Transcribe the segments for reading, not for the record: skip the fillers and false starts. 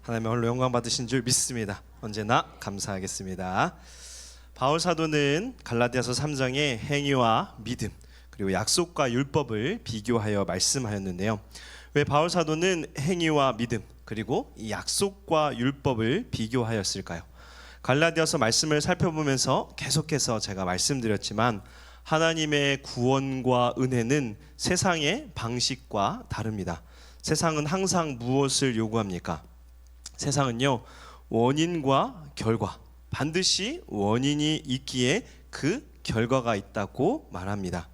하나님의 홀로 영광 받으신 줄 믿습니다. 언제나 감사하겠습니다. 바울 사도는 갈라디아서 3장의 행위와 믿음 그리고 약속과 율법을 비교하여 말씀하였는데요. 왜 바울 사도는 행위와 믿음 그리고 이 약속과 율법을 비교하였을까요? 갈라디아서 말씀을 살펴보면서 계속해서 제가 말씀드렸지만 하나님의 구원과 은혜는 세상의 방식과 다릅니다. 세상은 항상 무엇을 요구합니까? 세상은요, 원인과 결과, 반드시 원인이 있기에 그 결과가 있다고 말합니다.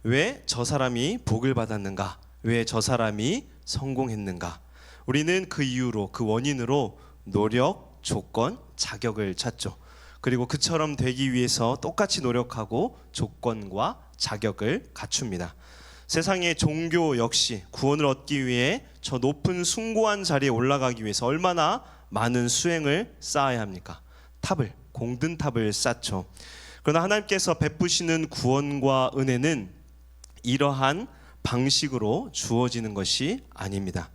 왜 저 사람이 복을 받았는가? 왜 저 사람이 성공했는가? 우리는 그 이유로, 그 원인으로 노력, 조건, 자격을 찾죠. 그리고 그처럼 되기 위해서 똑같이 노력하고 조건과 자격을 갖춥니다. 세상의 종교 역시 구원을 얻기 위해 저 높은 숭고한 자리에 올라가기 위해서 얼마나 많은 수행을 쌓아야 합니까? 공든 탑을 쌓죠. 그러나 하나님께서 베푸시는 구원과 은혜는 이러한 방식으로 주어지는 것이 아닙니다.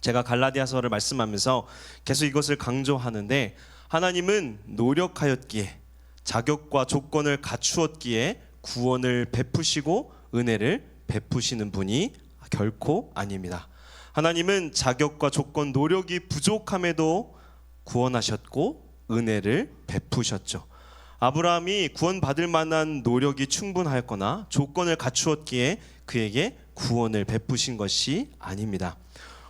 제가 갈라디아서를 말씀하면서 계속 이것을 강조하는데, 하나님은 노력하였기에, 자격과 조건을 갖추었기에 구원을 베푸시고 은혜를 베푸시는 분이 결코 아닙니다. 하나님은 자격과 조건, 노력이 부족함에도 구원하셨고 은혜를 베푸셨죠. 아브라함이 구원받을 만한 노력이 충분하였거나 조건을 갖추었기에 그에게 구원을 베푸신 것이 아닙니다.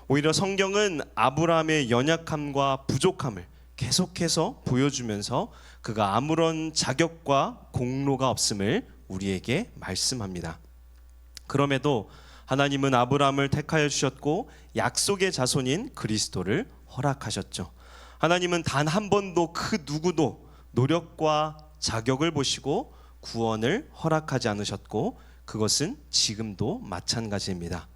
오히려 성경은 아브라함의 연약함과 부족함을 계속해서 보여주면서 그가 아무런 자격과 공로가 없음을 우리에게 말씀합니다. 그럼에도 하나님은 아브라함을 택하여 주셨고 약속의 자손인 그리스도를 허락하셨죠. 하나님은 단 한 번도 그 누구도 노력과 자격을 보시고 구원을 허락하지 않으셨고 그것은 지금도 마찬가지입니다.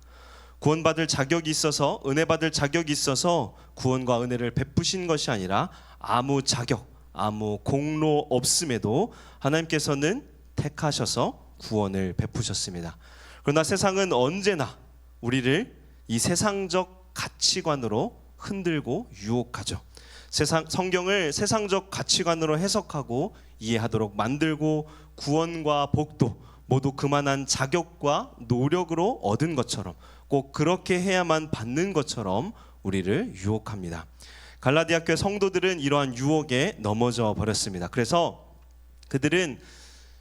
구원받을 자격이 있어서, 은혜 받을 자격이 있어서 구원과 은혜를 베푸신 것이 아니라 아무 자격, 아무 공로 없음에도 하나님께서는 택하셔서 구원을 베푸셨습니다. 그러나 세상은 언제나 우리를 이 세상적 가치관으로 흔들고 유혹하죠. 성경을 세상적 가치관으로 해석하고 이해하도록 만들고 구원과 복도 모두 그만한 자격과 노력으로 얻은 것처럼, 꼭 그렇게 해야만 받는 것처럼 우리를 유혹합니다. 갈라디아 교회 성도들은 이러한 유혹에 넘어져 버렸습니다. 그래서 그들은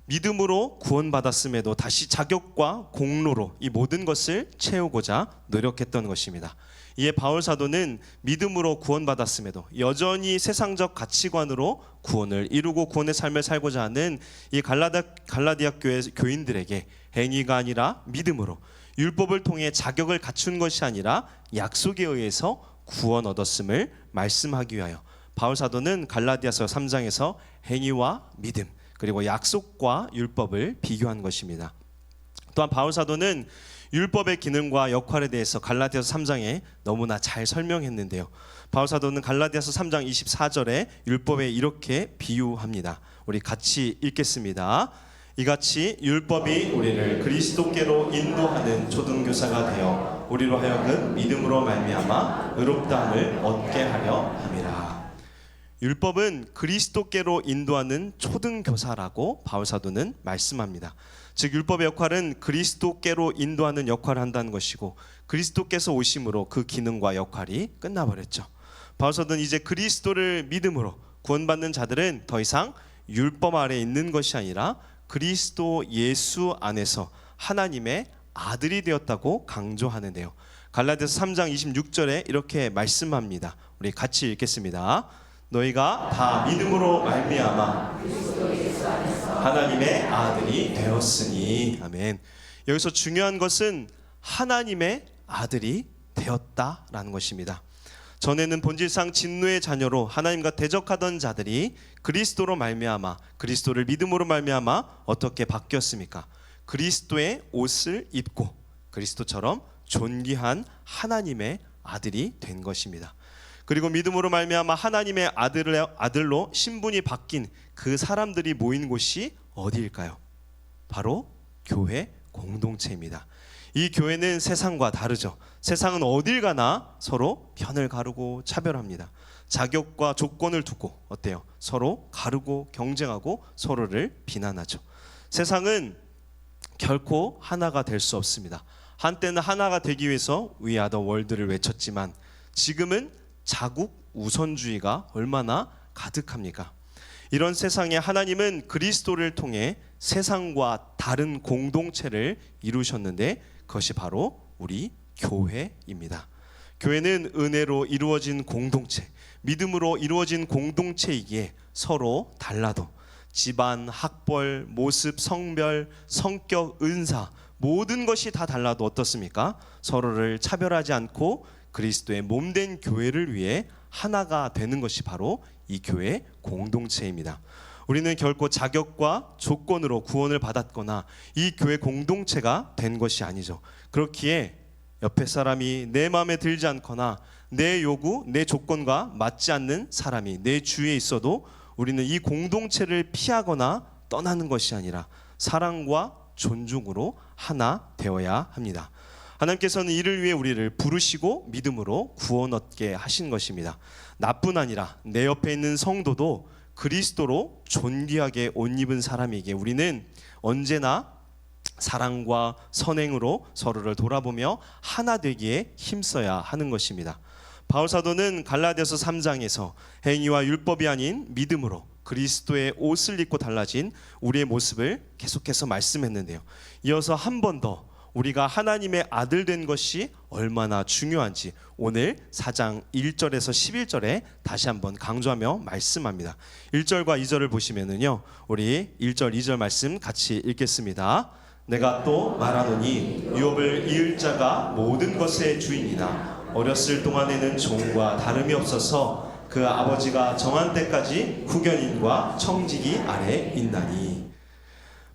믿음으로 구원받았음에도 다시 자격과 공로로 이 모든 것을 채우고자 노력했던 것입니다. 이에 바울 사도는 믿음으로 구원받았음에도 여전히 세상적 가치관으로 구원을 이루고 구원의 삶을 살고자 하는 이 갈라디아 교회 교인들에게 행위가 아니라 믿음으로, 율법을 통해 자격을 갖춘 것이 아니라 약속에 의해서 구원 얻었음을 말씀하기 위하여 바울 사도는 갈라디아서 3장에서 행위와 믿음 그리고 약속과 율법을 비교한 것입니다. 또한 바울 사도는 율법의 기능과 역할에 대해서 갈라디아서 3장에 너무나 잘 설명했는데요. 바울 사도는 갈라디아서 3장 24절에 율법에 이렇게 비유합니다. 우리 같이 읽겠습니다. 이같이 율법이 우리를 그리스도께로 인도하는 초등교사가 되어 우리로 하여금 믿음으로 말미암아 의롭다함을 얻게 하려 함이라. 율법은 그리스도께로 인도하는 초등교사라고 바울 사도는 말씀합니다. 즉 율법의 역할은 그리스도께로 인도하는 역할을 한다는 것이고, 그리스도께서 오심으로 그 기능과 역할이 끝나버렸죠. 바울 사도는 이제 그리스도를 믿음으로 구원받는 자들은 더 이상 율법 아래에 있는 것이 아니라 그리스도 예수 안에서 하나님의 아들이 되었다고 강조하는데요. 갈라디아서 3장 26절에 이렇게 말씀합니다. 우리 같이 읽겠습니다. 너희가 다 믿음으로 말미암아 하나님의 아들이 되었으니. 아멘. 여기서 중요한 것은 하나님의 아들이 되었다라는 것입니다. 전에는 본질상 진노의 자녀로 하나님과 대적하던 자들이 그리스도로 말미암아, 그리스도를 믿음으로 말미암아 어떻게 바뀌었습니까? 그리스도의 옷을 입고 그리스도처럼 존귀한 하나님의 아들이 된 것입니다. 그리고 믿음으로 말미암아 하나님의 아들로 신분이 바뀐 그 사람들이 모인 곳이 어디일까요? 바로 교회 공동체입니다. 이 교회는 세상과 다르죠. 세상은 어딜 가나 서로 편을 가르고 차별합니다. 자격과 조건을 두고 어때요? 서로 가르고 경쟁하고 서로를 비난하죠. 세상은 결코 하나가 될 수 없습니다. 한때는 하나가 되기 위해서 We are the world를 외쳤지만 지금은 자국 우선주의가 얼마나 가득합니까? 이런 세상에 하나님은 그리스도를 통해 세상과 다른 공동체를 이루셨는데 그것이 바로 우리 교회입니다. 교회는 은혜로 이루어진 공동체, 믿음으로 이루어진 공동체이기에 서로 달라도 집안, 학벌, 모습, 성별, 성격, 은사 모든 것이 다 달라도 어떻습니까? 서로를 차별하지 않고 그리스도의 몸된 교회를 위해 하나가 되는 것이 바로 이 교회 공동체입니다. 우리는 결코 자격과 조건으로 구원을 받았거나 이 교회 공동체가 된 것이 아니죠. 그렇기에 옆에 사람이 내 마음에 들지 않거나 내 요구, 내 조건과 맞지 않는 사람이 내 주위에 있어도 우리는 이 공동체를 피하거나 떠나는 것이 아니라 사랑과 존중으로 하나 되어야 합니다. 하나님께서는 이를 위해 우리를 부르시고 믿음으로 구원 얻게 하신 것입니다. 나뿐 아니라 내 옆에 있는 성도도 그리스도로 존귀하게 옷 입은 사람에게 우리는 언제나 사랑과 선행으로 서로를 돌아보며 하나 되기에 힘써야 하는 것입니다. 바울 사도는 갈라디아서 3장에서 행위와 율법이 아닌 믿음으로 그리스도의 옷을 입고 달라진 우리의 모습을 계속해서 말씀했는데요. 이어서 한 번 더 우리가 하나님의 아들 된 것이 얼마나 중요한지 오늘 4장 1절에서 11절에 다시 한번 강조하며 말씀합니다. 1절과 2절을 보시면은요, 우리 1절 2절 말씀 같이 읽겠습니다. 내가 또 말하노니 유업을 이을 자가 모든 것의 주인이나 어렸을 동안에는 종과 다름이 없어서 그 아버지가 정한 때까지 후견인과 청지기 아래 있나니.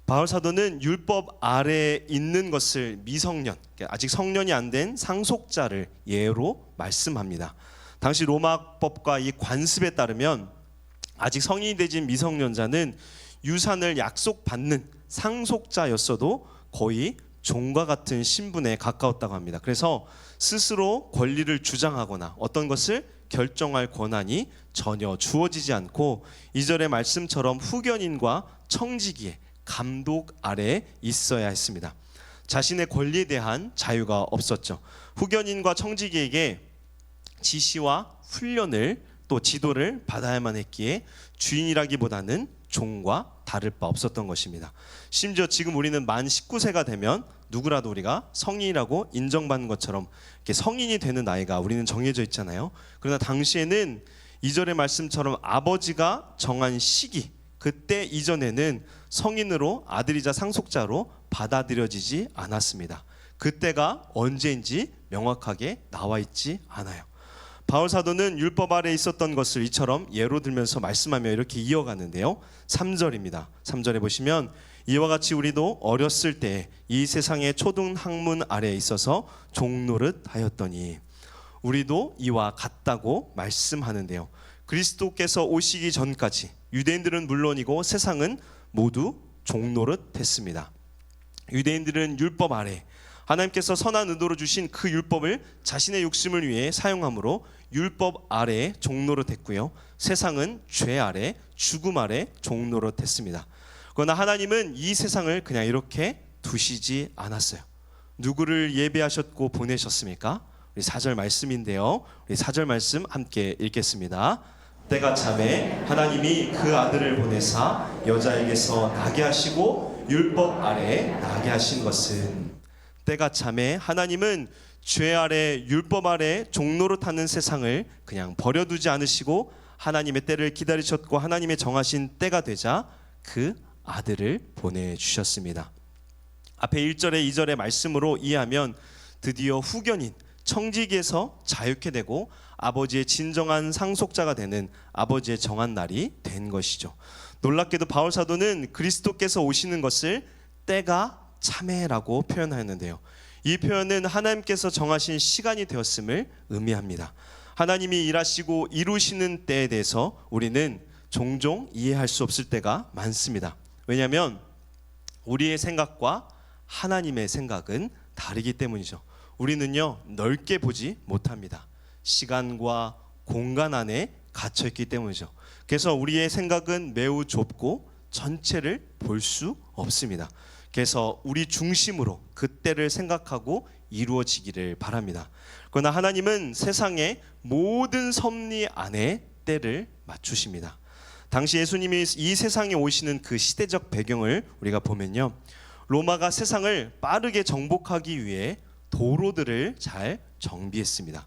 바울 사도는 율법 아래에 있는 것을 미성년, 아직 성년이 안 된 상속자를 예로 말씀합니다. 당시 로마법과 이 관습에 따르면 아직 성인이 되진 미성년자는 유산을 약속받는 상속자였어도 거의 종과 같은 신분에 가까웠다고 합니다. 그래서 스스로 권리를 주장하거나 어떤 것을 결정할 권한이 전혀 주어지지 않고 2절의 말씀처럼 후견인과 청지기의 감독 아래에 있어야 했습니다. 자신의 권리에 대한 자유가 없었죠. 후견인과 청지기에게 지시와 훈련을 또 지도를 받아야만 했기에 주인이라기보다는 종과 다를 바 없었던 것입니다. 심지어 지금 우리는 만 19세가 되면 누구라도 우리가 성인이라고 인정받는 것처럼 이렇게 성인이 되는 나이가 우리는 정해져 있잖아요. 그러나 당시에는 2절의 말씀처럼 아버지가 정한 시기, 그때 이전에는 성인으로 아들이자 상속자로 받아들여지지 않았습니다. 그때가 언제인지 명확하게 나와 있지 않아요. 바울 사도는 율법 아래에 있었던 것을 이처럼 예로 들면서 말씀하며 이렇게 이어가는데요. 3절입니다. 3절에 보시면 이와 같이 우리도 어렸을 때 이 세상의 초등 학문 아래에 있어서 종노릇 하였더니, 우리도 이와 같다고 말씀하는데요. 그리스도께서 오시기 전까지 유대인들은 물론이고 세상은 모두 종노릇 했습니다. 유대인들은 율법 아래 하나님께서 선한 의도로 주신 그 율법을 자신의 욕심을 위해 사용함으로 율법 아래에 종노릇 했고요. 세상은 죄 아래, 죽음 아래 종노릇 했습니다. 그러나 하나님은 이 세상을 그냥 이렇게 두시지 않았어요. 누구를 예배하셨고 보내셨습니까? 우리 4절 말씀인데요. 우리 4절 말씀 함께 읽겠습니다. 때가 차매 하나님이 그 아들을 보내사 여자에게서 나게 하시고 율법 아래에 나게 하신 것은, 때가 차매 하나님은 죄 아래 율법 아래 종노릇하는 세상을 그냥 버려두지 않으시고 하나님의 때를 기다리셨고 하나님의 정하신 때가 되자 그 아들을 보내주셨습니다. 앞에 1절에 2절의 말씀으로 이해하면 드디어 후견인 청지기에서 자유케 되고 아버지의 진정한 상속자가 되는 아버지의 정한 날이 된 것이죠. 놀랍게도 바울 사도는 그리스도께서 오시는 것을 때가 차매라고 표현하였는데요. 이 표현은 하나님께서 정하신 시간이 되었음을 의미합니다. 하나님이 일하시고 이루시는 때에 대해서 우리는 종종 이해할 수 없을 때가 많습니다. 왜냐하면 우리의 생각과 하나님의 생각은 다르기 때문이죠. 우리는요 넓게 보지 못합니다. 시간과 공간 안에 갇혀 있기 때문이죠. 그래서 우리의 생각은 매우 좁고 전체를 볼 수 없습니다. 그래서 우리 중심으로 그때를 생각하고 이루어지기를 바랍니다. 그러나 하나님은 세상의 모든 섭리 안에 때를 맞추십니다. 당시 예수님이 이 세상에 오시는 그 시대적 배경을 우리가 보면요, 로마가 세상을 빠르게 정복하기 위해 도로들을 잘 정비했습니다.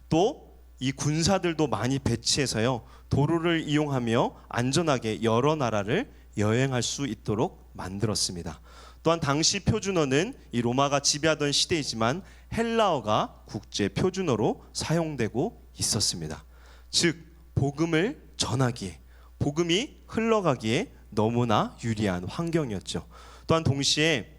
또 이 군사들도 많이 배치해서요 도로를 이용하며 안전하게 여러 나라를 여행할 수 있도록 만들었습니다. 또한 당시 표준어는 이 로마가 지배하던 시대이지만 헬라어가 국제 표준어로 사용되고 있었습니다. 즉 복음을 전하기에, 복음이 흘러가기에 너무나 유리한 환경이었죠. 또한 동시에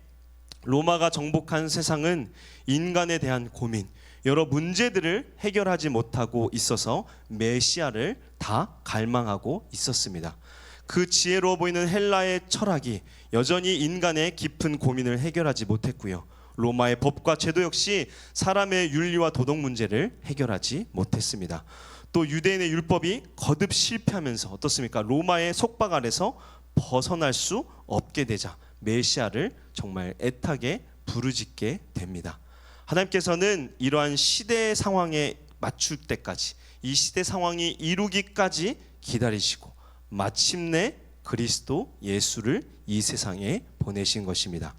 로마가 정복한 세상은 인간에 대한 고민, 여러 문제들을 해결하지 못하고 있어서 메시아를 다 갈망하고 있었습니다. 그 지혜로워 보이는 헬라의 철학이 여전히 인간의 깊은 고민을 해결하지 못했고요, 로마의 법과 제도 역시 사람의 윤리와 도덕 문제를 해결하지 못했습니다. 또 유대인의 율법이 거듭 실패하면서 어떻습니까? 로마의 속박 아래서 벗어날 수 없게 되자 메시아를 정말 애타게 부르짖게 됩니다. 하나님께서는 이러한 시대의 상황에 맞출 때까지, 이 시대 상황이 이루기까지 기다리시고 마침내 그리스도 예수를 이 세상에 보내신 것입니다.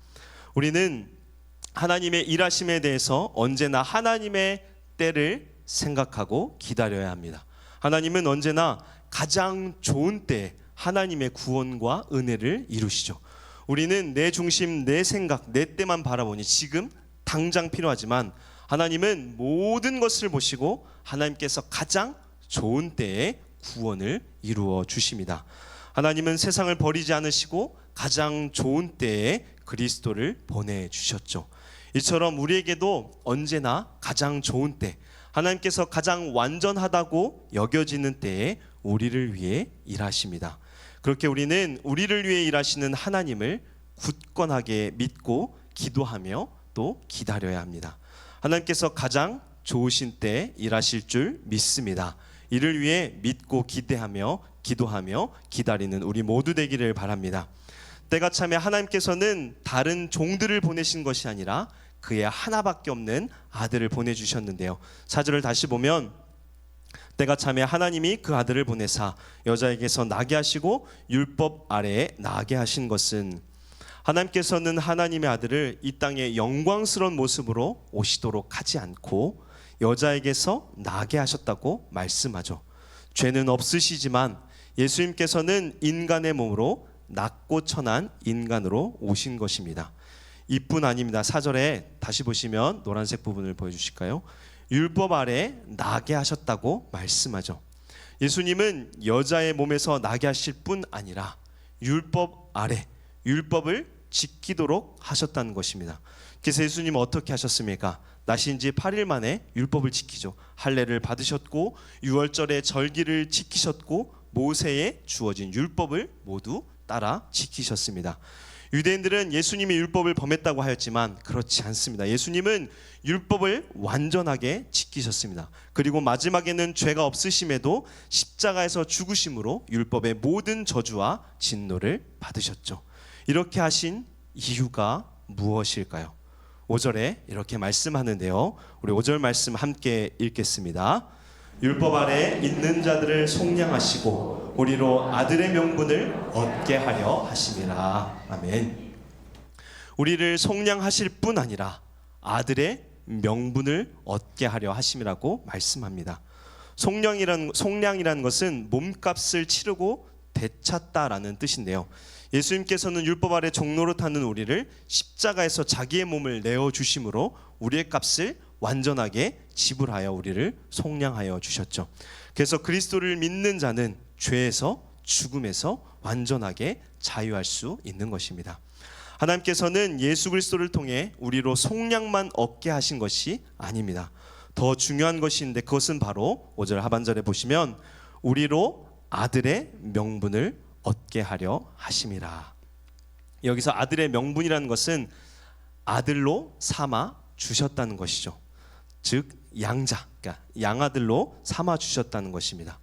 우리는 하나님의 일하심에 대해서 언제나 하나님의 때를 생각하고 기다려야 합니다. 하나님은 언제나 가장 좋은 때에 하나님의 구원과 은혜를 이루시죠. 우리는 내 중심, 내 생각, 내 때만 바라보니 지금 당장 필요하지만 하나님은 모든 것을 보시고 하나님께서 가장 좋은 때에 구원을 이루어 주십니다. 하나님은 세상을 버리지 않으시고 가장 좋은 때에 그리스도를 보내주셨죠. 이처럼 우리에게도 언제나 가장 좋은 때, 하나님께서 가장 완전하다고 여겨지는 때에 우리를 위해 일하십니다. 그렇게 우리는 우리를 위해 일하시는 하나님을 굳건하게 믿고 기도하며 또 기다려야 합니다. 하나님께서 가장 좋으신 때 일하실 줄 믿습니다. 이를 위해 믿고 기대하며 기도하며 기다리는 우리 모두 되기를 바랍니다. 때가 차면 하나님께서는 다른 종들을 보내신 것이 아니라 그의 하나밖에 없는 아들을 보내주셨는데요, 4절을 다시 보면 때가 차면 하나님이 그 아들을 보내사 여자에게서 나게 하시고 율법 아래에 나게 하신 것은, 하나님께서는 하나님의 아들을 이 땅에 영광스러운 모습으로 오시도록 하지 않고 여자에게서 나게 하셨다고 말씀하죠. 죄는 없으시지만 예수님께서는 인간의 몸으로 낮고 천한 인간으로 오신 것입니다. 이뿐 아닙니다. 4절에 다시 보시면 노란색 부분을 보여주실까요? 율법 아래 나게 하셨다고 말씀하죠. 예수님은 여자의 몸에서 나게 하실 뿐 아니라 율법 아래, 율법을 지키도록 하셨다는 것입니다. 그래서 예수님은 어떻게 하셨습니까? 나신 지 8일 만에 율법을 지키죠. 할례를 받으셨고 유월절의 절기를 지키셨고 모세에 주어진 율법을 모두 따라 지키셨습니다. 유대인들은 예수님이 율법을 범했다고 하였지만 그렇지 않습니다. 예수님은 율법을 완전하게 지키셨습니다. 그리고 마지막에는 죄가 없으심에도 십자가에서 죽으심으로 율법의 모든 저주와 진노를 받으셨죠. 이렇게 하신 이유가 무엇일까요? 5절에 이렇게 말씀하는데요, 우리 5절 말씀 함께 읽겠습니다. 율법 아래 있는 자들을 속량하시고 우리로 아들의 명분을 얻게 하려 하심이라. 아멘. 우리를 속량하실 뿐 아니라 아들의 명분을 얻게 하려 하심이라고 말씀합니다. 속량이라는 것은 몸값을 치르고 되찾다라는 뜻인데요, 예수님께서는 율법 아래 종로로 타는 우리를 십자가에서 자기의 몸을 내어주심으로 우리의 값을 완전하게 지불하여 우리를 속량하여 주셨죠. 그래서 그리스도를 믿는 자는 죄에서 죽음에서 완전하게 자유할 수 있는 것입니다. 하나님께서는 예수 그리스도를 통해 우리로 속량만 얻게 하신 것이 아닙니다. 더 중요한 것인데 그것은 바로 5절 하반절에 보시면 우리로 아들의 명분을 얻게 하려 하심이라. 여기서 아들의 명분이라는 것은 아들로 삼아 주셨다는 것이죠. 즉 양자, 그러니까 양아들로 삼아 주셨다는 것입니다.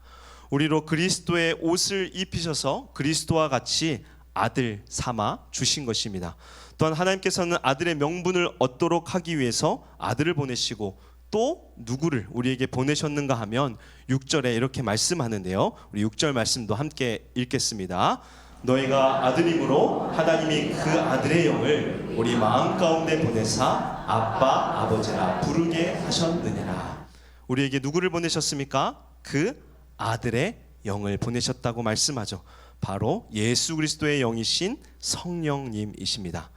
우리로 그리스도의 옷을 입히셔서 그리스도와 같이 아들 삼아 주신 것입니다. 또한 하나님께서는 아들의 명분을 얻도록 하기 위해서 아들을 보내시고 또 누구를 우리에게 보내셨는가 하면 6절에 이렇게 말씀하는데요. 우리 6절 말씀도 함께 읽겠습니다. 너희가 아들임으로 하나님이 그 아들의 영을 우리 마음 가운데 보내사 아빠 아버지라 부르게 하셨느니라. 우리에게 누구를 보내셨습니까? 그 아들의 영을 보내셨다고 말씀하죠. 바로 예수 그리스도의 영이신 성령님이십니다.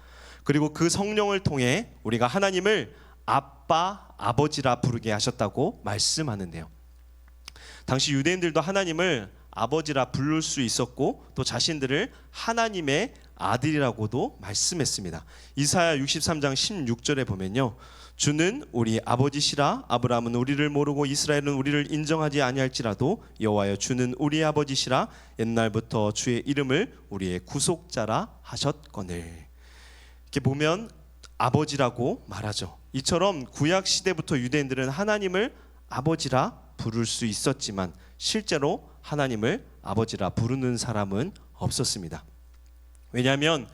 그리고 그 성령을 통해 우리가 하나님을 아빠 아버지라 부르게 하셨다고 말씀하는데요. 당시 유대인들도 하나님을 아버지라 부를 수 있었고 또 자신들을 하나님의 아들이라고도 말씀했습니다. 이사야 63장 16절에 보면요, 주는 우리 아버지시라. 아브라함은 우리를 모르고 이스라엘은 우리를 인정하지 아니할지라도 여호와여 주는 우리 아버지시라. 옛날부터 주의 이름을 우리의 구속자라 하셨거늘. 이렇게 보면 아버지라고 말하죠. 이처럼 구약 시대부터 유대인들은 하나님을 아버지라 부를 수 있었지만 실제로 하나님을 아버지라 부르는 사람은 없었습니다. 왜냐하면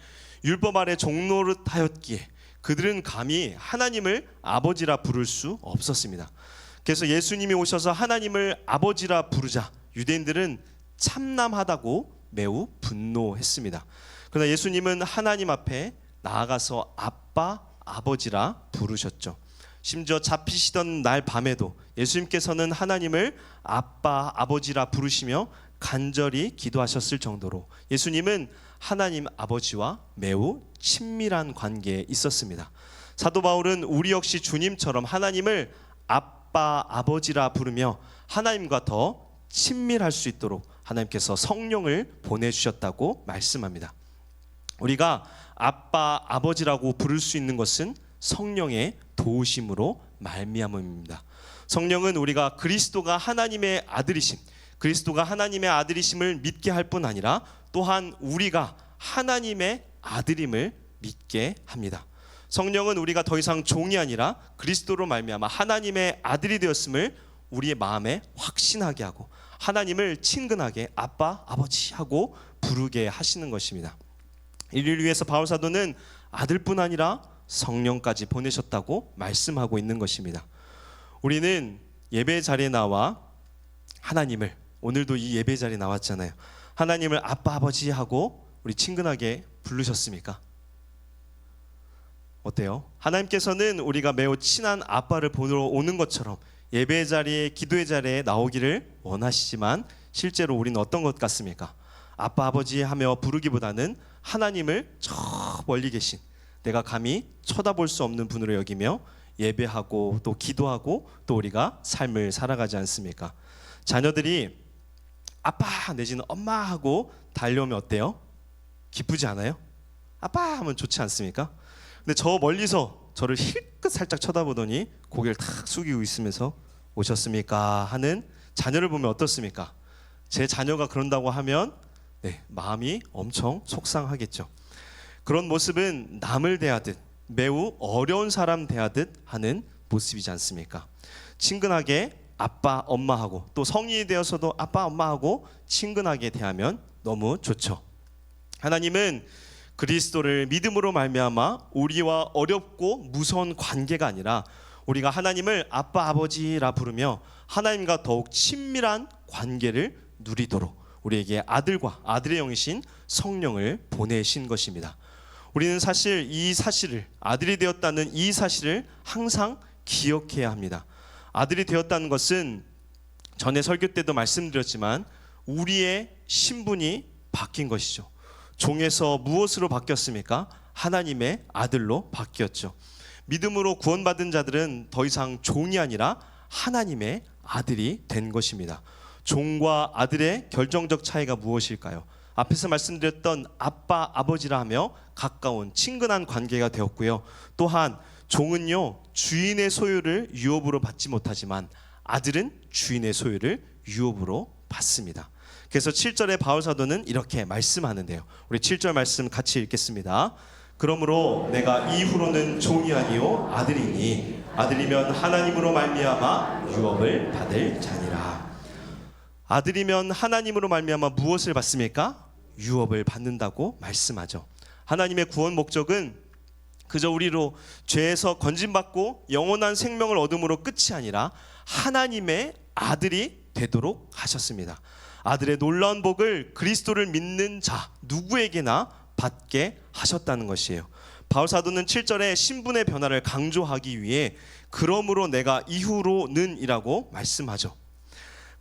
율법 아래 종노릇하였기에 그들은 감히 하나님을 아버지라 부를 수 없었습니다. 그래서 예수님이 오셔서 하나님을 아버지라 부르자 유대인들은 참남하다고 매우 분노했습니다. 그러나 예수님은 하나님 앞에 나아가서 아빠 아버지라 부르셨죠. 심지어 잡히시던 날 밤에도 예수님께서는 하나님을 아빠 아버지라 부르시며 간절히 기도하셨을 정도로 예수님은 하나님 아버지와 매우 친밀한 관계에 있었습니다. 사도 바울은 우리 역시 주님처럼 하나님을 아빠 아버지라 부르며 하나님과 더 친밀할 수 있도록 하나님께서 성령을 보내주셨다고 말씀합니다. 우리가 아빠 아버지라고 부를 수 있는 것은 성령의 도우심으로 말미암음입니다. 성령은 우리가 그리스도가 하나님의 아들이심, 그리스도가 하나님의 아들이심을 믿게 할 뿐 아니라 또한 우리가 하나님의 아들임을 믿게 합니다. 성령은 우리가 더 이상 종이 아니라 그리스도로 말미암아 하나님의 아들이 되었음을 우리의 마음에 확신하게 하고 하나님을 친근하게 아빠 아버지 하고 부르게 하시는 것입니다. 이를 위해서 바울 사도는 아들뿐 아니라 성령까지 보내셨다고 말씀하고 있는 것입니다. 우리는 예배 자리에 나와 하나님을, 오늘도 이 예배 자리에 나왔잖아요, 하나님을 아빠 아버지 하고 우리 친근하게 부르셨습니까? 어때요? 하나님께서는 우리가 매우 친한 아빠를 보러 오는 것처럼 예배 자리에, 기도의 자리에 나오기를 원하시지만 실제로 우리는 어떤 것 같습니까? 아빠 아버지 하며 부르기보다는 하나님을 저 멀리 계신, 내가 감히 쳐다볼 수 없는 분으로 여기며 예배하고 또 기도하고 또 우리가 삶을 살아가지 않습니까? 자녀들이 아빠 내지는 엄마 하고 달려오면 어때요? 기쁘지 않아요? 아빠 하면 좋지 않습니까? 근데 저 멀리서 저를 힐끗 살짝 쳐다보더니 고개를 탁 숙이고 있으면서 오셨습니까? 하는 자녀를 보면 어떻습니까? 제 자녀가 그런다고 하면 마음이 엄청 속상하겠죠. 그런 모습은 남을 대하듯 매우 어려운 사람 대하듯 하는 모습이지 않습니까? 친근하게 아빠 엄마하고 또 성인이 되어서도 아빠 엄마하고 친근하게 대하면 너무 좋죠. 하나님은 그리스도를 믿음으로 말미암아 우리와 어렵고 무서운 관계가 아니라 우리가 하나님을 아빠 아버지라 부르며 하나님과 더욱 친밀한 관계를 누리도록 우리에게 아들과 아들의 영이신 성령을 보내신 것입니다. 우리는 사실 이 사실을, 아들이 되었다는 이 사실을 항상 기억해야 합니다. 아들이 되었다는 것은 전에 설교 때도 말씀드렸지만 우리의 신분이 바뀐 것이죠. 종에서 무엇으로 바뀌었습니까? 하나님의 아들로 바뀌었죠. 믿음으로 구원받은 자들은 더 이상 종이 아니라 하나님의 아들이 된 것입니다. 종과 아들의 결정적 차이가 무엇일까요? 앞에서 말씀드렸던 아빠 아버지라 하며 가까운 친근한 관계가 되었고요. 또한 종은요 주인의 소유를 유업으로 받지 못하지만 아들은 주인의 소유를 유업으로 받습니다. 그래서 7절에 바울 사도는 이렇게 말씀하는데요. 우리 7절 말씀 같이 읽겠습니다. 그러므로 내가 이후로는 종이 아니요 아들이니 아들이면 하나님으로 말미암아 유업을 받을 자니라. 아들이면 하나님으로 말미암아 무엇을 받습니까? 유업을 받는다고 말씀하죠. 하나님의 구원 목적은 그저 우리로 죄에서 건진받고 영원한 생명을 얻음으로 끝이 아니라 하나님의 아들이 되도록 하셨습니다. 아들의 놀라운 복을 그리스도를 믿는 자 누구에게나 받게 하셨다는 것이에요. 바울 사도는 7절에 신분의 변화를 강조하기 위해 그러므로 내가 이후로는 이라고 말씀하죠.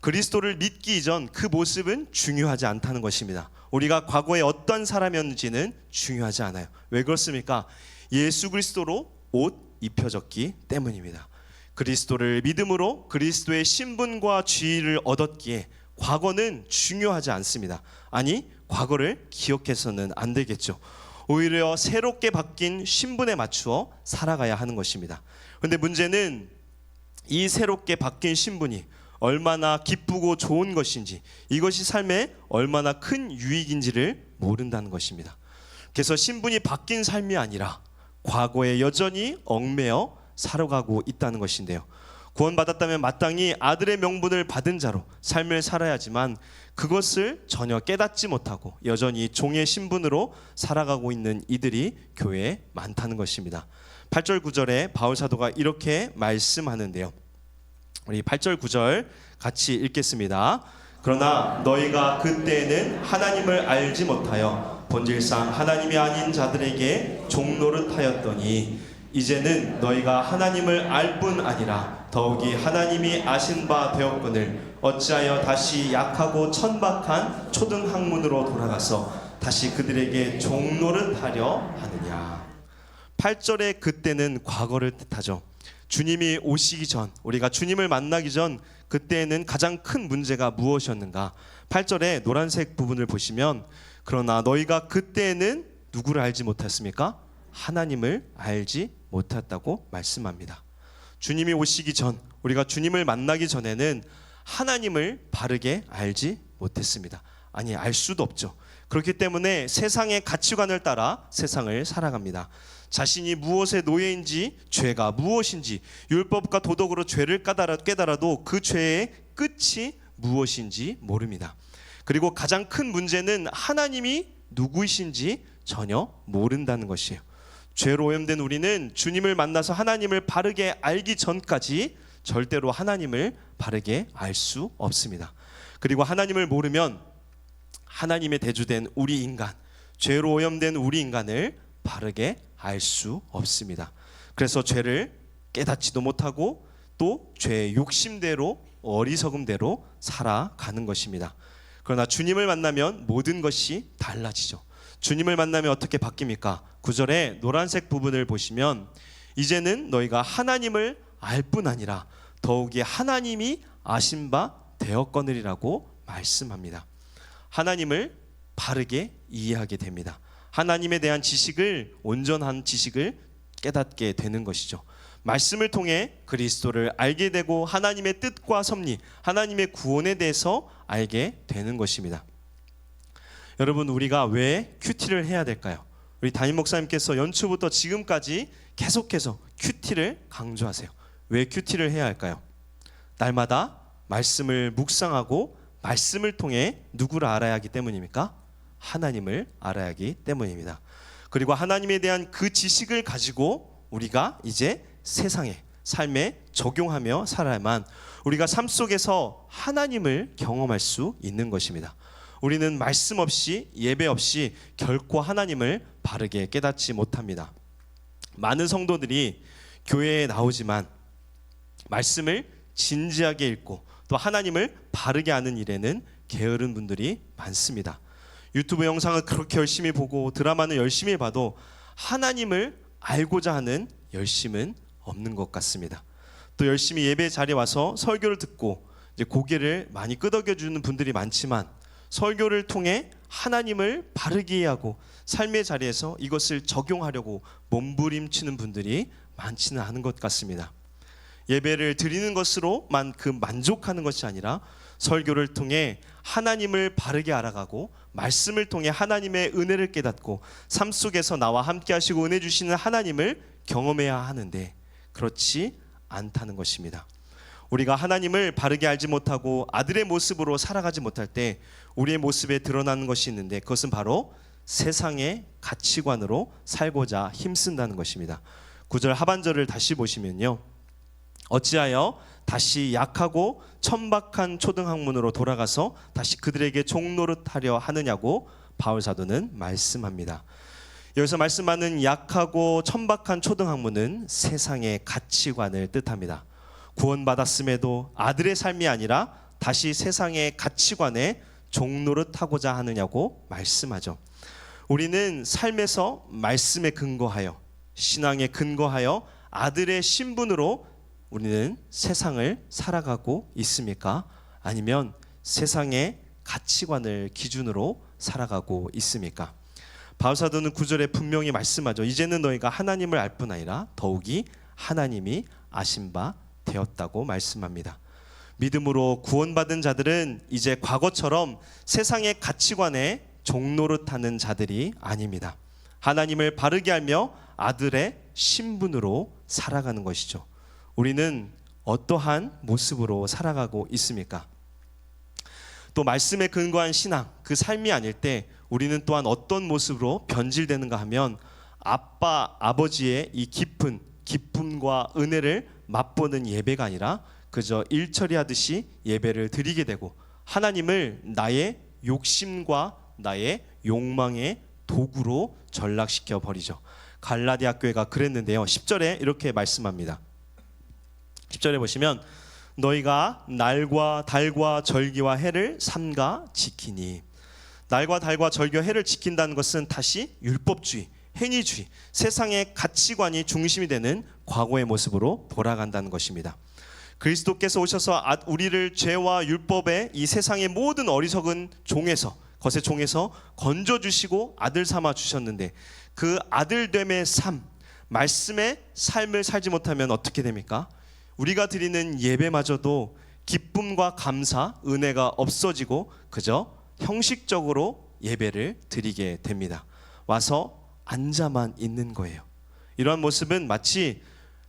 그리스도를 믿기 이전 그 모습은 중요하지 않다는 것입니다. 우리가 과거에 어떤 사람이었는지는 중요하지 않아요. 왜 그렇습니까? 예수 그리스도로 옷 입혀졌기 때문입니다. 그리스도를 믿음으로 그리스도의 신분과 지위를 얻었기에 과거는 중요하지 않습니다. 아니, 과거를 기억해서는 안 되겠죠. 오히려 새롭게 바뀐 신분에 맞추어 살아가야 하는 것입니다. 그런데 문제는 이 새롭게 바뀐 신분이 얼마나 기쁘고 좋은 것인지, 이것이 삶에 얼마나 큰 유익인지를 모른다는 것입니다. 그래서 신분이 바뀐 삶이 아니라 과거에 여전히 얽매여 살아가고 있다는 것인데요. 구원받았다면 마땅히 아들의 명분을 받은 자로 삶을 살아야지만 그것을 전혀 깨닫지 못하고 여전히 종의 신분으로 살아가고 있는 이들이 교회에 많다는 것입니다. 8절 9절에 바울 사도가 이렇게 말씀하는데요. 우리 8절 9절 같이 읽겠습니다. 그러나 너희가 그때에는 하나님을 알지 못하여 본질상 하나님이 아닌 자들에게 종노릇하였더니 이제는 너희가 하나님을 알 뿐 아니라 더욱이 하나님이 아신 바 되었거늘 어찌하여 다시 약하고 천박한 초등학문으로 돌아가서 다시 그들에게 종노릇하려 하느냐. 8절의 그때는 과거를 뜻하죠. 주님이 오시기 전, 우리가 주님을 만나기 전 그때에는 가장 큰 문제가 무엇이었는가? 8절의 노란색 부분을 보시면 그러나 너희가 그때에는 누구를 알지 못했습니까? 하나님을 알지 못했다고 말씀합니다. 주님이 오시기 전, 우리가 주님을 만나기 전에는 하나님을 바르게 알지 못했습니다. 아니, 알 수도 없죠. 그렇기 때문에 세상의 가치관을 따라 세상을 살아갑니다. 자신이 무엇의 노예인지, 죄가 무엇인지, 율법과 도덕으로 죄를 깨달아도 그 죄의 끝이 무엇인지 모릅니다. 그리고 가장 큰 문제는 하나님이 누구이신지 전혀 모른다는 것이에요. 죄로 오염된 우리는 주님을 만나서 하나님을 바르게 알기 전까지 절대로 하나님을 바르게 알 수 없습니다. 그리고 하나님을 모르면 하나님의 대주된 우리 인간, 죄로 오염된 우리 인간을 바르게 알 수 없습니다. 그래서 죄를 깨닫지도 못하고 또 죄의 욕심대로 어리석음대로 살아가는 것입니다. 그러나 주님을 만나면 모든 것이 달라지죠. 주님을 만나면 어떻게 바뀝니까? 9절의 노란색 부분을 보시면 이제는 너희가 하나님을 알 뿐 아니라 더욱이 하나님이 아신 바 되었거늘이라고 말씀합니다. 하나님을 바르게 이해하게 됩니다. 하나님에 대한 지식을, 온전한 지식을 깨닫게 되는 것이죠. 말씀을 통해 그리스도를 알게 되고 하나님의 뜻과 섭리, 하나님의 구원에 대해서 알게 되는 것입니다. 여러분, 우리가 왜 큐티를 해야 될까요? 우리 담임 목사님께서 연초부터 지금까지 계속해서 큐티를 강조하세요. 왜 큐티를 해야 할까요? 날마다 말씀을 묵상하고 말씀을 통해 누구를 알아야 하기 때문입니까? 하나님을 알아야 하기 때문입니다. 그리고 하나님에 대한 그 지식을 가지고 우리가 이제 세상에, 삶에 적용하며 살아야만 우리가 삶 속에서 하나님을 경험할 수 있는 것입니다. 우리는 말씀 없이, 예배 없이 결코 하나님을 바르게 깨닫지 못합니다. 많은 성도들이 교회에 나오지만 말씀을 진지하게 읽고 또 하나님을 바르게 아는 일에는 게으른 분들이 많습니다. 유튜브 영상을 그렇게 열심히 보고 드라마는 열심히 봐도 하나님을 알고자 하는 열심은 없는 것 같습니다. 또 열심히 예배 자리에 와서 설교를 듣고 이제 고개를 많이 끄덕여주는 분들이 많지만 설교를 통해 하나님을 바르게 이해하고 삶의 자리에서 이것을 적용하려고 몸부림치는 분들이 많지는 않은 것 같습니다. 예배를 드리는 것으로만 그 만족하는 것이 아니라 설교를 통해 하나님을 바르게 알아가고 말씀을 통해 하나님의 은혜를 깨닫고 삶 속에서 나와 함께 하시고 은혜 주시는 하나님을 경험해야 하는데 그렇지 않다는 것입니다. 우리가 하나님을 바르게 알지 못하고 아들의 모습으로 살아가지 못할 때 우리의 모습에 드러나는 것이 있는데 그것은 바로 세상의 가치관으로 살고자 힘쓴다는 것입니다. 9절 하반절을 다시 보시면요, 어찌하여 다시 약하고 천박한 초등학문으로 돌아가서 다시 그들에게 종노릇하려 하느냐고 바울 사도는 말씀합니다. 여기서 말씀하는 약하고 천박한 초등학문은 세상의 가치관을 뜻합니다. 구원받았음에도 아들의 삶이 아니라 다시 세상의 가치관에 종노릇하고자 하느냐고 말씀하죠. 우리는 삶에서 말씀에 근거하여 신앙에 근거하여 아들의 신분으로 우리는 세상을 살아가고 있습니까? 아니면 세상의 가치관을 기준으로 살아가고 있습니까? 바울 사도는 9절에 분명히 말씀하죠. 이제는 너희가 하나님을 알 뿐 아니라 더욱이 하나님이 아신 바 되었다고 말씀합니다. 믿음으로 구원받은 자들은 이제 과거처럼 세상의 가치관에 종노릇하는 자들이 아닙니다. 하나님을 바르게 알며 아들의 신분으로 살아가는 것이죠. 우리는 어떠한 모습으로 살아가고 있습니까? 또 말씀에 근거한 신앙, 그 삶이 아닐 때 우리는 또한 어떤 모습으로 변질되는가 하면 아빠, 아버지의 이 깊은 기쁨과 은혜를 맛보는 예배가 아니라 그저 일처리하듯이 예배를 드리게 되고 하나님을 나의 욕심과 나의 욕망의 도구로 전락시켜 버리죠. 갈라디아 교회가 그랬는데요, 10절에 이렇게 말씀합니다. 10절에 보시면 너희가 날과 달과 절기와 해를 삼가 지키니, 날과 달과 절기와 해를 지킨다는 것은 다시 율법주의, 행위주의, 세상의 가치관이 중심이 되는 과거의 모습으로 돌아간다는 것입니다. 그리스도께서 오셔서 우리를 죄와 율법의 이 세상의 모든 어리석은 것의 종에서 건져주시고 아들 삼아 주셨는데 그 아들됨의 삶, 말씀의 삶을 살지 못하면 어떻게 됩니까? 우리가 드리는 예배마저도 기쁨과 감사, 은혜가 없어지고 그저 형식적으로 예배를 드리게 됩니다. 와서 앉아만 있는 거예요. 이러한 모습은 마치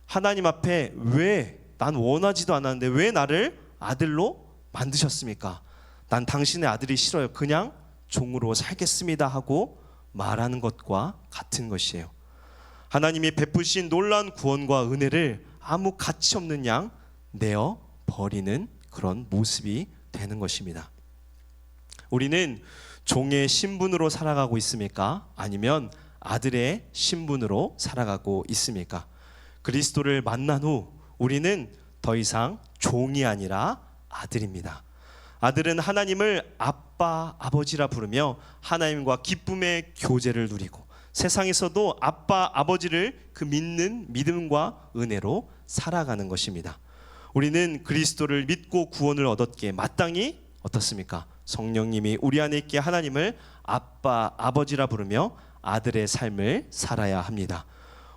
하나님 앞에 왜, 난 원하지도 않았는데 왜 나를 아들로 만드셨습니까? 난 당신의 아들이 싫어요. 그냥 종으로 살겠습니다 하고 말하는 것과 같은 것이에요. 하나님이 베푸신 놀라운 구원과 은혜를 아무 가치 없는 양 내어 버리는 그런 모습이 되는 것입니다. 우리는 종의 신분으로 살아가고 있습니까? 아니면 아들의 신분으로 살아가고 있습니까? 그리스도를 만난 후 우리는 더 이상 종이 아니라 아들입니다. 아들은 하나님을 아빠, 아버지라 부르며 하나님과 기쁨의 교제를 누리고 세상에서도 아빠, 아버지를 그 믿는 믿음과 은혜로 살아가는 것입니다. 우리는 그리스도를 믿고 구원을 얻었기에 마땅히 어떻습니까? 성령님이 우리 안에 있기에 하나님을 아빠, 아버지라 부르며 아들의 삶을 살아야 합니다.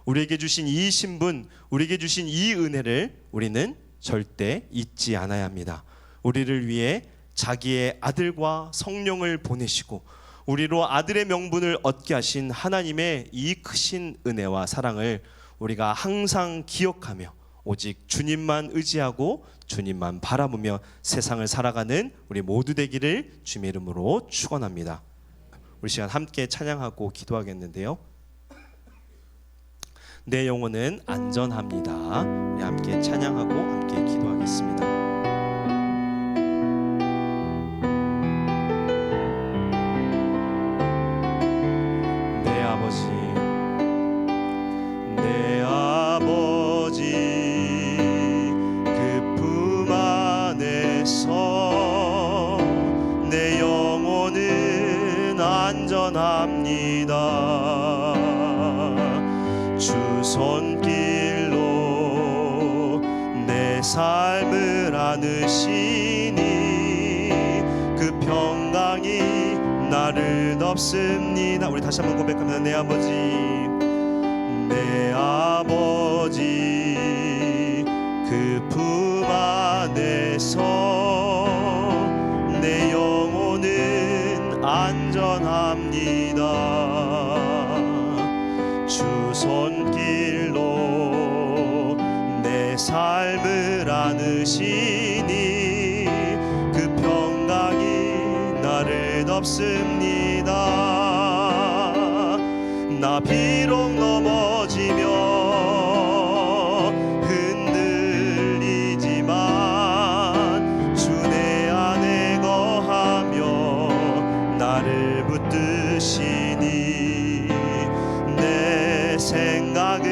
우리에게 주신 이 신분, 우리에게 주신 이 은혜를 우리는 절대 잊지 않아야 합니다. 우리를 위해 자기의 아들과 성령을 보내시고 우리로 아들의 명분을 얻게 하신 하나님의 이 크신 은혜와 사랑을 우리가 항상 기억하며 오직 주님만 의지하고 주님만 바라보며 세상을 살아가는 우리 모두 되기를 주님의 이름으로 축원합니다. 우리 시간 함께 찬양하고 기도하겠는데요, 내 영혼은 안전합니다. 우리 함께 찬양하고 함께 기도하겠습니다. 주 손길로 내 삶을 안으시니 그 평강이 나를 덮습니다. 우리 다시 한번 고백합니다. 내 아버지, 내 아버지 그 품 안에서 안전합니다. 주 손길로 내 삶을 안으시니 그 평강이 나를 덮습니다. 나 비록 넘어지며 흔들리지만 주 내 안에 거하며 나를 붙드시니 내 생각을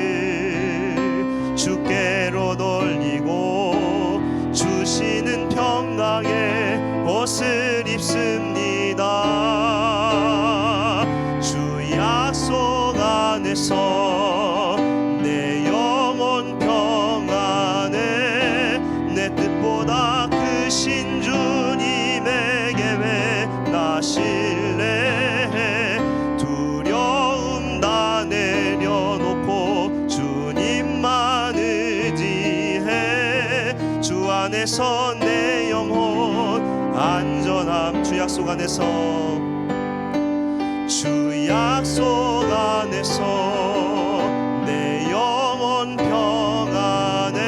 주께로 돌리고 주시는 평강의 옷을 입습니다. 주 약속 안에서 내 영혼 평안에 내 뜻보다 크신 주님의 계획 나 신뢰해 두려움 다 내려놓고 주님만 의지해 주 안에서 내 영혼 안전함. 주 약속 안에서 주 약속 안에서 내 영혼 평안에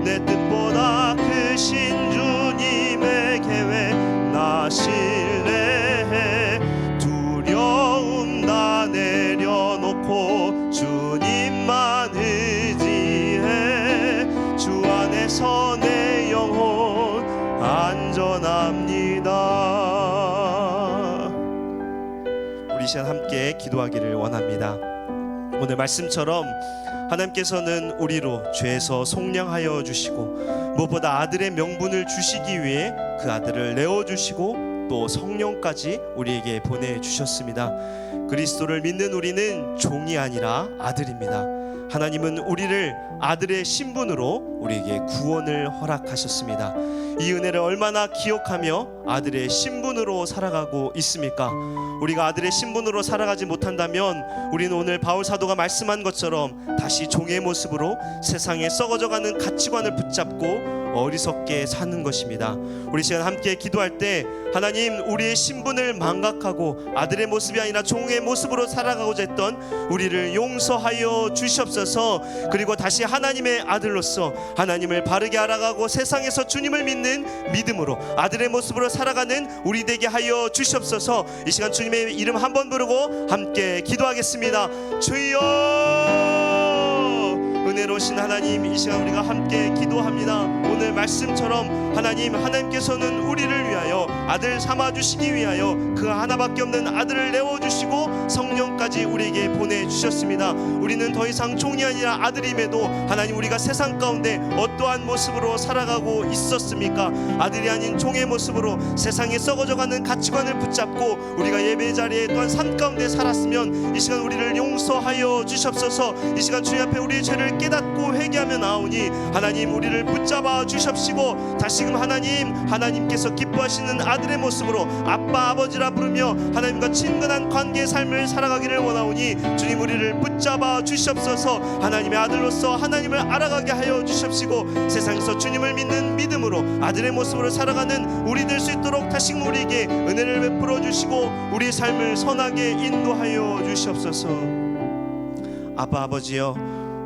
내 뜻보다 크신 주님의 계획 나 신뢰해 두려움 다 내려놓고 주님만 의지해 주 안에서 내 영혼 안전합니다. 이 시간 함께 기도하기를 원합니다. 오늘 말씀처럼 하나님께서는 우리로 죄에서 속량하여 주시고 무엇보다 아들의 명분을 주시기 위해 그 아들을 내어주시고 또 성령까지 우리에게 보내주셨습니다. 그리스도를 믿는 우리는 종이 아니라 아들입니다. 하나님은 우리를 아들의 신분으로 우리에게 구원을 허락하셨습니다. 이 은혜를 얼마나 기억하며 아들의 신분으로 살아가고 있습니까? 우리가 아들의 신분으로 살아가지 못한다면 우리는 오늘 바울 사도가 말씀한 것처럼 다시 종의 모습으로 세상에 썩어져가는 가치관을 붙잡고 어리석게 사는 것입니다. 우리 시간 함께 기도할 때 하나님 우리의 신분을 망각하고 아들의 모습이 아니라 종의 모습으로 살아가고자 했던 우리를 용서하여 주시옵소서. 그리고 다시 하나님의 아들로서 하나님을 바르게 알아가고 세상에서 주님을 믿는 믿음으로 아들의 모습으로 살아가는 우리 되게 하여 주시옵소서. 이 시간 주님의 이름 한번 부르고 함께 기도하겠습니다. 주여 은혜로우신 하나님, 이 시간 우리가 함께 기도합니다. 오늘 말씀처럼 하나님께서는 우리를 위하여 아들 삼아주시기 위하여 그 하나밖에 없는 아들을 내어주시고 성령까지 우리에게 보내주셨습니다. 우리는 더 이상 종이 아니라 아들임에도 하나님 우리가 세상 가운데 어떠한 모습으로 살아가고 있었습니까? 아들이 아닌 종의 모습으로 세상에 썩어져가는 가치관을 붙잡고 우리가 예배 자리에 또한 삶 가운데 살았으면 이 시간 우리를 용서하여 주시옵소서. 이 시간 주님 앞에 우리의 죄를 깨닫고 회개하며 나오니 하나님 우리를 붙잡아 주십시고 다시금 하나님께서 기뻐하시는 아들의 모습으로 아빠 아버지라 부르며 하나님과 친근한 관계의 삶을 살아가기를 원하오니 주님 우리를 붙잡아 주시옵소서. 하나님의 아들로서 하나님을 알아가게 하여 주십시고 세상에서 주님을 믿는 믿음으로 아들의 모습으로 살아가는 우리 될 수 있도록 다시금 우리에게 은혜를 베풀어 주시고 우리의 삶을 선하게 인도하여 주시옵소서. 아빠 아버지여,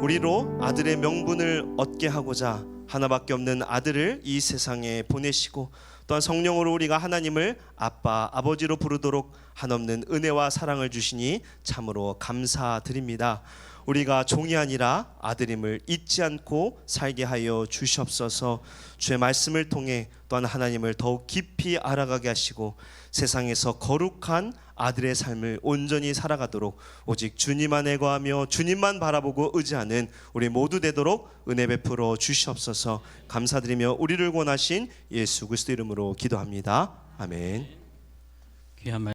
우리로 아들의 명분을 얻게 하고자 하나밖에 없는 아들을 이 세상에 보내시고 또한 성령으로 우리가 하나님을 아빠 아버지로 부르도록 한없는 은혜와 사랑을 주시니 참으로 감사드립니다. 우리가 종이 아니라 아들임을 잊지 않고 살게 하여 주시옵소서. 주의 말씀을 통해 또한 하나님을 더욱 깊이 알아가게 하시고 세상에서 거룩한 아들의 삶을 온전히 살아가도록 오직 주님 안에 거하며 주님만 바라보고 의지하는 우리 모두 되도록 은혜 베풀어 주시옵소서. 감사드리며 우리를 구원하신 예수 그리스도 이름으로 기도합니다. 아멘. 귀한 말